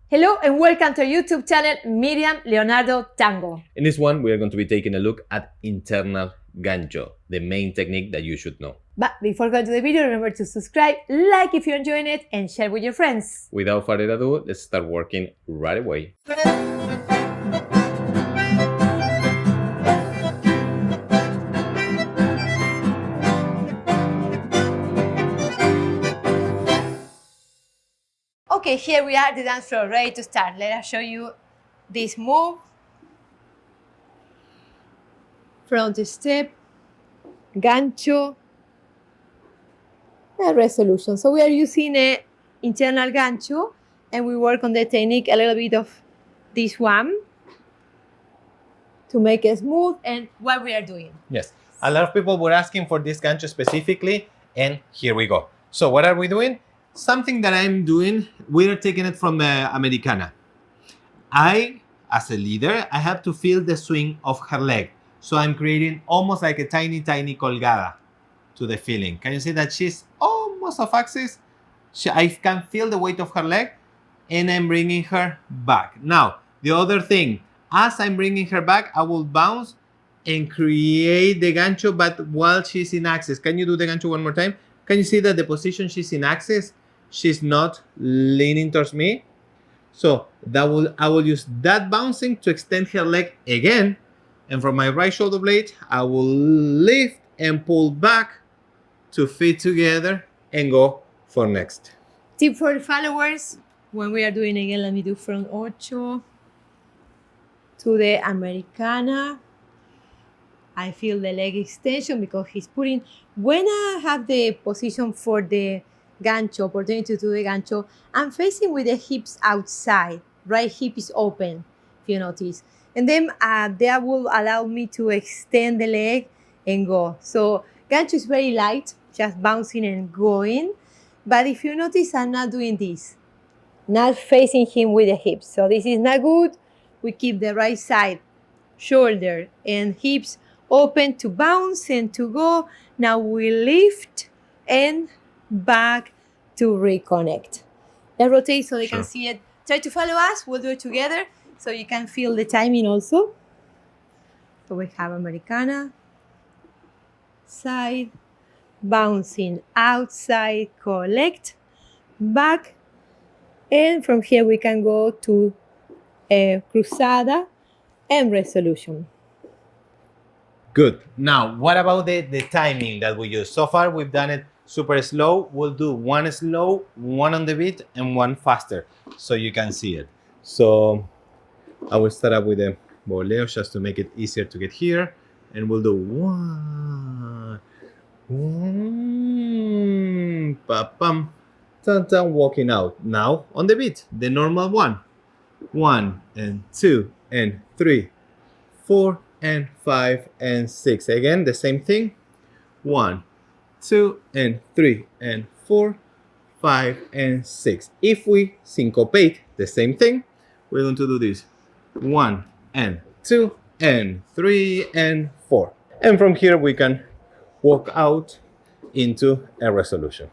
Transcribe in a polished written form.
Hello and welcome to our YouTube channel, Miriam, Leonardo, Tango. In this one, we are going to be taking a look at internal gancho, the main technique that you should know. But before going to the video, remember to subscribe, like if you're enjoying it, and share with your friends. Without further ado, let's start working right away. Okay, here we are, the dance floor, ready to start. Let us show you this move. Front step, gancho, and resolution. So we are using an internal gancho, and we work on the technique, a little bit of this one, to make it smooth, and what we are doing. Yes, a lot of people were asking for this gancho specifically, and here we go. So what are we doing? Something that I'm doing, we are taking it from Americana. I, as a leader, I have to feel the swing of her leg. So I'm creating almost like a tiny colgada to the feeling. Can you see that she's almost off axis? I can feel the weight of her leg and I'm bringing her back. Now, the other thing, as I'm bringing her back, I will bounce and create the gancho, but while she's in axis. Can you do the gancho one more time? Can you see that the position she's in axis, she's not leaning towards me? So I will use that bouncing to extend her leg again. And from my right shoulder blade, I will lift and pull back to fit together and go for next. Tip for the followers, when we are doing again, let me do front ocho to the Americana. I feel the leg extension because he's putting, when I have the position for the gancho, opportunity to do the gancho, I'm facing with the hips outside. Right hip is open, if you notice. And then that will allow me to extend the leg and go. So gancho is very light, just bouncing and going. But if you notice, I'm not doing this. Not facing him with the hips. So this is not good. We keep the right side, shoulder and hips open to bounce and to go. Now we lift and back to reconnect. Let's rotate so they can see it. Try to follow us. We'll do it together so you can feel the timing also. So we have Americana, side, bouncing outside, collect, back, and from here we can go to a cruzada and resolution. Good. Now, what about the timing that we use? So far, we've done it super slow. We'll do one slow, one on the beat, and one faster so you can see it. So I will start up with a boleo just to make it easier to get here. And we'll do one, pa-pam, tan-tan, walking out. Now on the beat, the normal one. 1 and 2 and 3, 4 and 5 and 6. Again, the same thing. 1, 2 and 3 and 4, 5 and 6. If we syncopate the same thing, we're going to do this. 1 and 2 and 3 and 4. And from here we can walk out into a resolution.